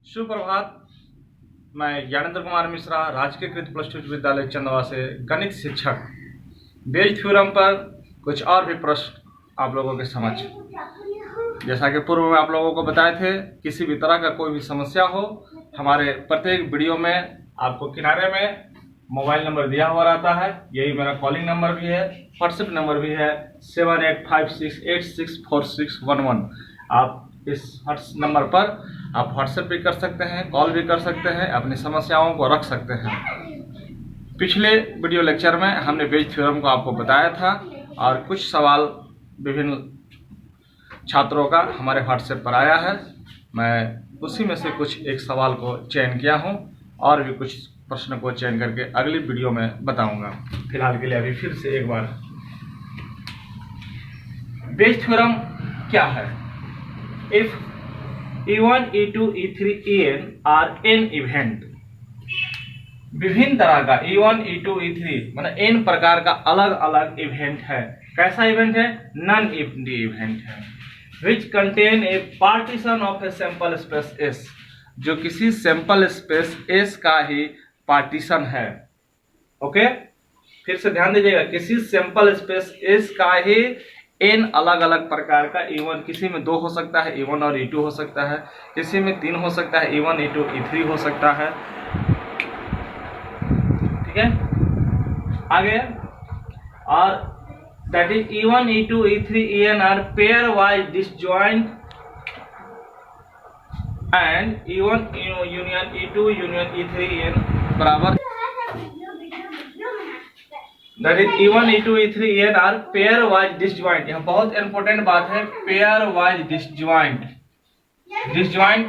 सुप्रभात। मैं ज्ञानेंद्र कुमार मिश्रा, राजकीय कृत प्लस 2 विद्यालय चंदवा से गणित शिक्षक। बेज थ्योरम पर कुछ और भी प्रश्न आप लोगों के समक्ष। जैसा कि पूर्व में आप लोगों को बताए थे, किसी भी तरह का कोई भी समस्या हो, हमारे प्रत्येक वीडियो में आपको किनारे में मोबाइल नंबर दिया हुआ रहता है। यही मेरा कॉलिंग नंबर भी है, व्हाट्सएप नंबर भी है 7856864611। आप इस नंबर पर आप व्हाट्सएप भी कर सकते हैं, कॉल भी कर सकते हैं, अपनी समस्याओं को रख सकते हैं। पिछले वीडियो लेक्चर में हमने बेज थ्योरम को आपको बताया था और कुछ सवाल विभिन्न छात्रों का हमारे व्हाट्सएप पर आया है। मैं उसी में से कुछ एक सवाल को चयन किया हूं और भी कुछ प्रश्न को चयन करके अगली वीडियो में बताऊंगा। फिलहाल के लिए अभी फिर से एक बार बेज थ्योरम क्या है। If E1, E2, E3, En are n event, विभिन्न तरह का E1, E2, E3 मतलब n प्रकार का अलग अलग इवेंट है। कैसा इवेंट है? नॉन एम्प्टी इवेंट है। Which contain a partition of a sample space S, जो किसी सैंपल स्पेस S का ही पार्टीशन है। ओके, फिर से ध्यान दीजिएगा, किसी सैंपल स्पेस S का ही n अलग अलग प्रकार का E1, किसी में 2 हो सकता है E1 और E2 हो सकता है, किसी में 3 हो सकता है E1, E2, E3 हो सकता है। ठीक है, आगे और that is E1, E2, E3, En are pairwise disjoint and E1 union E2 union E3 En बराबर that is E1, E2, E3, En are pairwise disjoint. यह बहुत इंपॉर्टेंट बात है, pairwise disjoint. Disjoint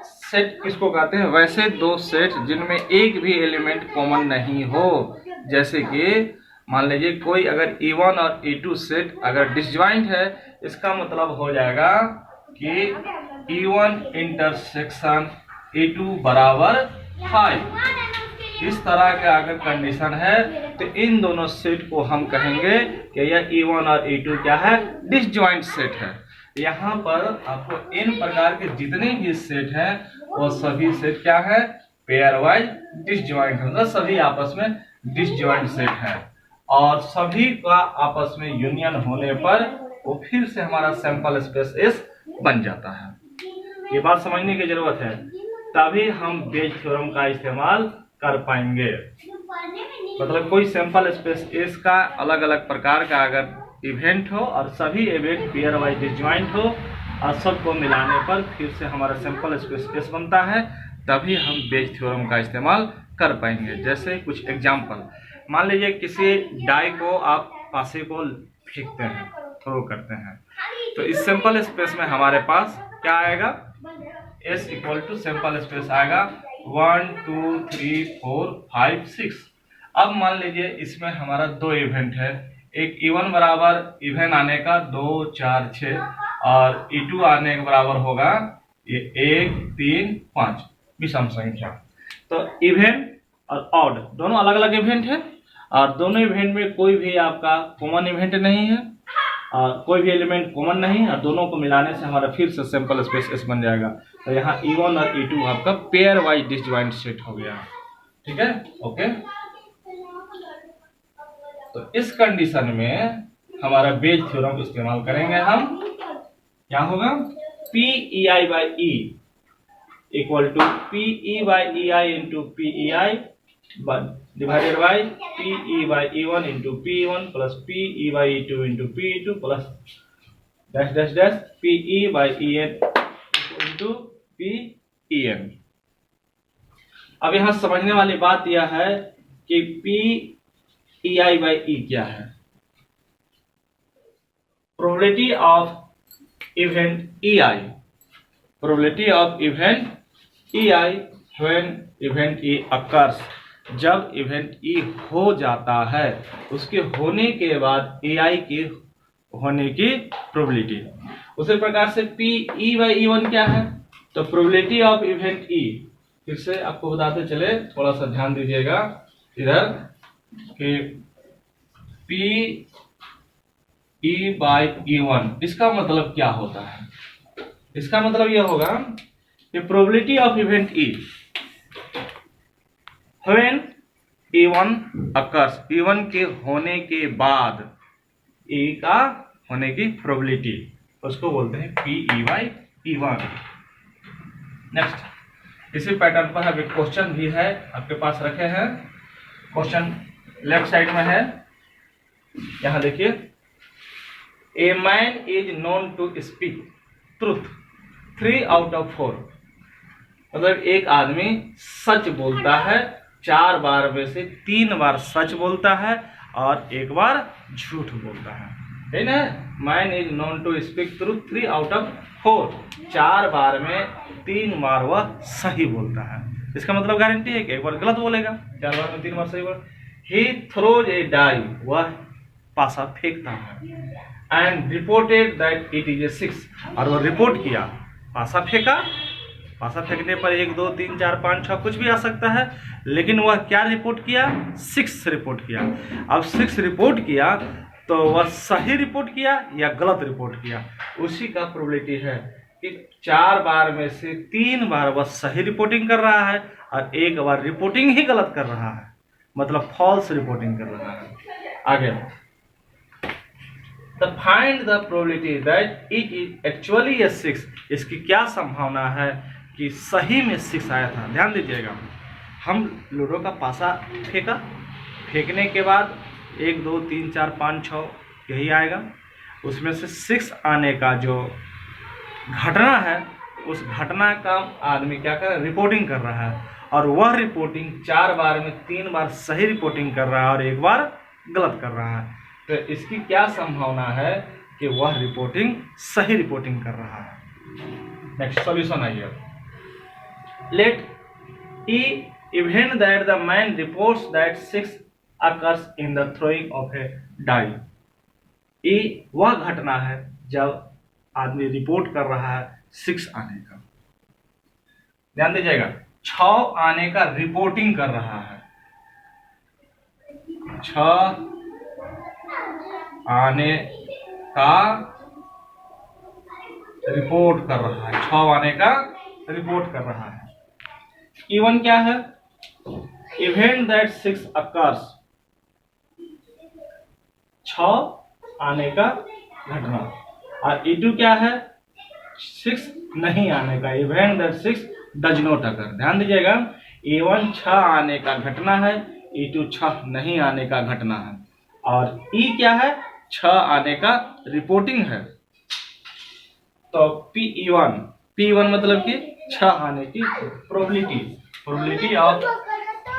set किसको कहते हैं? वैसे दो सेट जिनमें एक भी एलिमेंट कॉमन नहीं हो। जैसे कि मान लीजिए कोई अगर E1 और E2 सेट अगर डिसजॉइंट है, इसका मतलब हो जाएगा कि E1 इंटरसेक्शन E2 बराबर 5। इस तरह का अगर कंडीशन है तो इन दोनों सेट को हम कहेंगे कि यह E1 और E2 क्या है? डिसजॉइंट सेट है। यहाँ पर आपको n प्रकार के जितने भी सेट हैं वो सभी सेट क्या है? पेयर वाइज डिसजॉइंट, मतलब सभी आपस में डिसजॉइंट सेट है और सभी का आपस में यूनियन होने पर वो फिर से हमारा सैंपल स्पेस S बन जाता है। ये बात समझने की जरूरत है, तभी हम बेज थ्योरम का इस्तेमाल कर पाएंगे। मतलब कोई सैंपल स्पेस S का अलग अलग प्रकार का अगर इवेंट हो और सभी इवेंट पेयर वाइज डिसजॉइंट हो और सबको मिलाने पर फिर से हमारा सैंपल स्पेस S बनता है, तभी हम बेज थ्योरम का इस्तेमाल कर पाएंगे। जैसे कुछ एग्जांपल, मान लीजिए किसी डाई को आप पासे को फेंकते हैं, थ्रो करते हैं, तो इस सैंपल स्पेस में हमारे पास क्या आएगा? S equal to sample space आएगा 1 2 3 4 5 6। अब मान लीजिए इसमें हमारा 2 इवेंट है, एक E1 बराबर इवेंट आने का 2 4 6 और E2 आने के बराबर होगा ये 1 3 5 विषम संख्या। तो इवेंट और ऑड दोनों अलग अलग इवेंट है और दोनों इवेंट में कोई भी आपका कॉमन इवेंट नहीं है और कोई भी एलिमेंट कॉमन नहीं है और दोनों को मिलाने से हमारा फिर से सैंपल स्पेस S बन जाएगा। तो यहाँ E1 और E2 आपका पेयर वाइज डिसजॉइंट सेट हो गया। ठीक है, ओके। तो इस कंडीशन में हमारा बेज थ्योरम इस्तेमाल करेंगे हम। क्या होगा? PEI by E equal to PE by EI into PEI divided by PE by E1 into PE1 plus PE by E2 into PE2 plus dash dash dash PE by EN into PEN। अब यहाँ समझने वाली बात यह है कि PEI by E क्या है? Probability of event EI, probability of event EI when event E occurs, जब इवेंट E हो जाता है, उसके होने के बाद AI के होने की प्रोबेबिलिटी। उसी प्रकार से PE by E1 क्या है? तो प्रोबेबिलिटी ऑफ इवेंट E, फिर से आपको बताते चले, थोड़ा सा ध्यान दीजिएगा इधर कि PE by E1 इसका मतलब क्या होता है? इसका मतलब यह होगा the probability of event E when E1 occurs, E1 के होने के बाद E का होने की प्रोबेबिलिटी उसको बोलते हैं PE/E1। नेक्स्ट इसी पैटर्न पर अब एक क्वेश्चन भी है आपके पास रखे हैं। क्वेश्चन लेफ्ट साइड में है, यहां देखिए, a man is known to speak truth 3 out of 4, मतलब एक आदमी सच बोलता है 4 बार में से 3 बार सच बोलता है और 1 बार झूठ बोलता है ना। Man is known to speak truth 3 out of 4, 4 बार में 3 बार वह सही बोलता है। इसका मतलब गारंटी है कि 1 बार गलत बोलेगा, 4 बार में 3 बार सही बोल। ही थ्रोज ए डाई, वह पासा फेंकता है, and reported that it is a 6, और वह रिपोर्ट किया, पासा फेंका, पासा फेंकने पर 1 2 3 4 5 6 कुछ भी आ सकता है, लेकिन वह क्या रिपोर्ट किया, 6 रिपोर्ट किया। अब 6 रिपोर्ट किया तो वह सही रिपोर्ट किया या गलत रिपोर्ट किया, उसी का प्रोबेबिलिटी है कि 4 बार में से 3 बार वह सही रिपोर्टिंग कर रहा है और 1 बार रिपोर्टिंग ही गलत कर रहा है, मतलब फॉल्स रिपोर्टिंग कर रहा है। आगे तो find the probability that it is actually a 6, इसकी क्या संभावना है कि सही में 6 आया था। ध्यान दीजिएगा, हम लूडो का पासा फेंका, फेंकने के बाद 1 2 3 4 5 6 यही आएगा, उसमें से 6 आने का जो घटना है उस घटना का आदमी क्या कर रहा है, रिपोर्टिंग कर रहा है, और वह रिपोर्टिंग 4 बार में 3 बार सही रिपोर्टिंग कर रहा है और 1 बार गलत कर रहा है। तो इसकी क्या संभावना है कि वह रिपोर्टिंग सही रिपोर्टिंग कर रहा है। नेक्स्ट सॉल्यूशन आइए, let E event that the man reports that 6 occurs in the throwing of a die। ये वह घटना है जब आदमी रिपोर्ट कर रहा है 6 आने का। ध्यान दीजिएगा, 6 आने का रिपोर्टिंग कर रहा है, 6 आने का रिपोर्ट कर रहा है, 6 आने का रिपोर्ट कर रहा है। इवन क्या है, इवेंट दैट 6 occurs, 6 आने का घटना, और E2 क्या है, 6 नहीं आने का, event that 6 does not occur. ध्यान दीजिएगा, E1 6 आने का घटना है, E2 6 नहीं आने का घटना है, और E क्या है, 6 आने का रिपोर्टिंग है। तो P1 मतलब कि 6 आने की प्रोबेबिलिटी ऑफ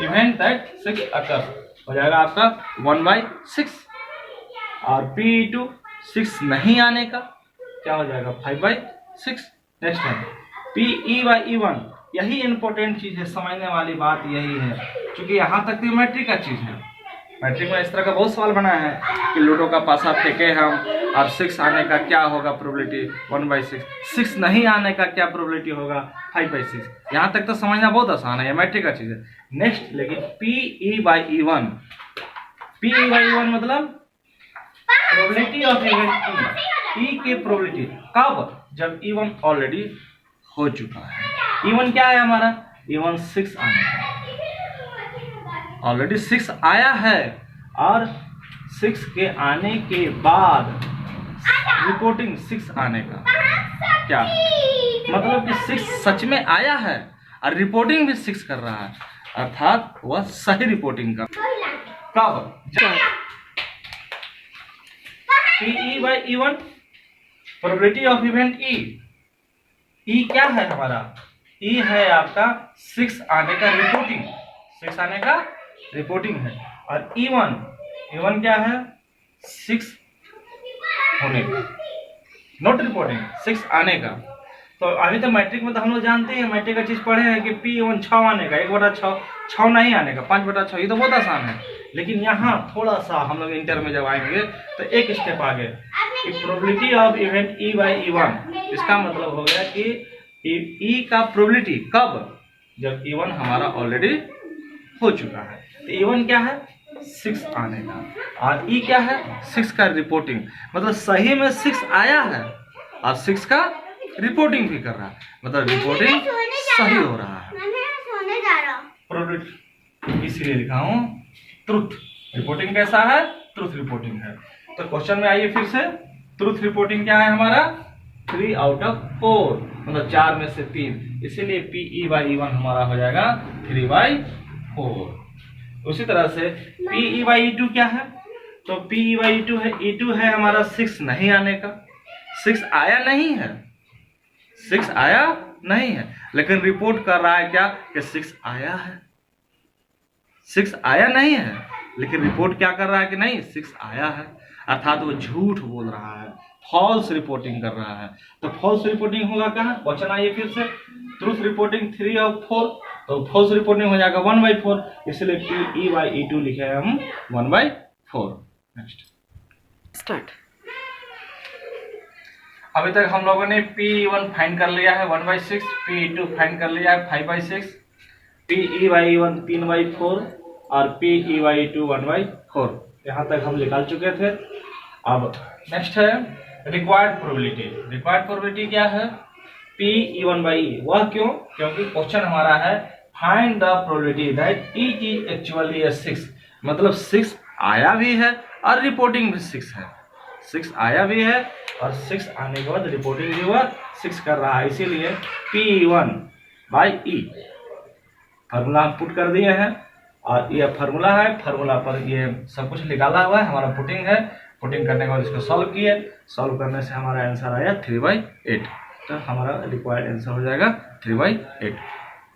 इवेंट दैट 6 अकर हो जाएगा आपका 1/6, और P2 6 नहीं आने का क्या हो जाएगा 5/6। नेक्स्ट है PE/E1, यही इंपॉर्टेंट चीज है, समझने वाली बात यही है, क्योंकि यहाँ तक तो मैट्रिक का चीज है। मैट्रिक में इस तरह का बहुत सवाल बना है कि लूडो का पासा फेंके हम और 6 आने का क्या होगा प्रोबेबिलिटी 1/6, 6 नहीं आने का क्या प्रोबेबिलिटी होगा 5/6। यहाँ तक तो समझना बहुत आसान है, ये मैट्रिक का चीज है। नेक्स्ट लेकिन PE/E1, PE/E1 मतलब प्रोबेबिलिटी ऑफ इवेंट E की प्रोबेबिलिटी कब, जब E1 ऑलरेडी हो चुका है। E1 क्या है हमारा, E1 6 आने का, ऑलरेडी 6 आया है, और 6 के आने के बाद रिपोर्टिंग 6 आने का क्या मतलब कि 6 सच में आया है और रिपोर्टिंग भी 6 कर रहा है, अर्थात वह सही रिपोर्टिंग कर कब, PE/E1 probability of event E क्या है हमारा, E है आपका 6 आने का रिपोर्टिंग, 6 आने का रिपोर्टिंग है, और E1 क्या है 6 होने का, नॉट रिपोर्टिंग, 6 आने का। तो अभी तो मैट्रिक में तो हम लोग जानते हैं, मैट्रिक का चीज पढ़े हैं कि P1 6 आने का, 1/6, 6 नहीं आने का, 5/6, ये तो बहुत आसान है। लेकिन यहाँ थोड़ा सा हम लोग इंटर में जब आएंगे तो एक स्टेप आगे कि प्रोबेबिलिटी ऑफ इवेंट E/E1, इसका मतलब हो गया कि E का प्रोबेबिलिटी कब, जब E1 हमारा ऑलरेडी हो चुका है। तो E1 क्या है 6 आने का, और E क्या है 6 का रिपोर्टिंग, मतलब सही में 6 आया है और 6 का रिपोर्टिंग भी कर रहा है, मतलब रिपोर्टिंग सही हो रहा है। सोने जा रहा हूँ। प्रोबेबिलिटी इसलिए लिखा हूँ ट्रुथ। रिपोर्टिंग कैसा है? ट्रुथ रिपोर्टिंग है। तो क्वेश्चन में आइए फिर से, ट्रुथ रिपोर्टिंग क्या है हमारा? 3 आउट ऑफ 4, मतलब 4 में से 3, इसीलिए PE/E1 हमारा हो जाएगा 3/4। उसी तरह से PE/E2 क्या है? तो PE/E2 है, E2 है हमारा 6 नहीं आने का, 6 आया नहीं है, 6 आया नहीं है, लेकिन रिपोर्ट कर रहा है क्या कि 6 आया है। 6 आया नहीं है, लेकिन रिपोर्ट क्या कर रहा है कि नहीं 6 आया है, अर्थात वो झूठ बोल रहा है, फॉल्स रिपोर्टिंग कर रहा है। तो फॉल्स रिपोर्टिंग होगा कहाँ? क्वेश्चन आइए फिर से, ट्रूथ रिपोर्टिंग 3 और 4, तो फॉल्स रिपोर्टिंग हो जाएगा 1/4, इसलिए PE/E2 लिखे हैं हम 1/4। Next start. अभी तक हम लोगों ने PE1 फाइंड कर लिया है 1/6, PE2 फाइंड कर लिया है 5/6, PE/E1 3/4 और PE/E2 1/4। यहाँ तक हम निकाल चुके थे। अब नेक्स्ट है रिक्वायर्ड प्रोबेबिलिटी। रिक्वायर्ड प्रोबेबिलिटी क्या है? PE1/E। वह क्यों? क्योंकि क्वेश्चन हमारा है find the probability that it is actually a 6, मतलब 6 आया भी है और रिपोर्टिंग भी 6 है। 6 आया भी है और 6 आने के बाद रिपोर्टिंग भी हुआ 6 कर रहा है, इसीलिए PE1/E फार्मूला हम पुट कर दिए हैं और ये फार्मूला है, फार्मूला पर ये सब कुछ निकाला हुआ है, हमारा पुटिंग है। पुटिंग करने के बाद इसको सॉल्व किए, सॉल्व करने से हमारा आंसर आया 3/8, तो हमारा रिक्वायर्ड आंसर हो जाएगा 3/8।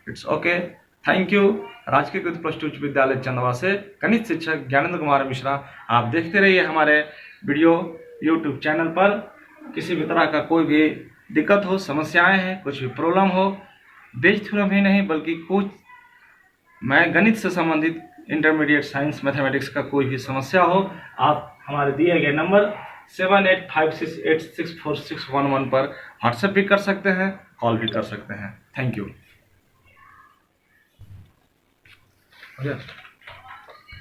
It's okay, thank you. राजकीय प्लस 2 उच्च विद्यालय चंदवा से गणित शिक्षक ज्ञानेंद्र कुमार मिश्रा। आप देखते रहिए हमारे वीडियो यूट्यूब चैनल पर। किसी भी तरह का कोई भी दिक्कत हो, समस्याएं हैं, कुछ भी प्रॉब्लम हो, बीज थ्योरम ही नहीं बल्कि कुछ मैं गणित से संबंधित इंटरमीडिएट साइंस मैथमेटिक्स का कोई भी समस्या हो, आप हमारे दिए गए नंबर 7856864611 पर व्हाट्सएप भी कर सकते हैं, कॉल भी कर सकते हैं। Thank you.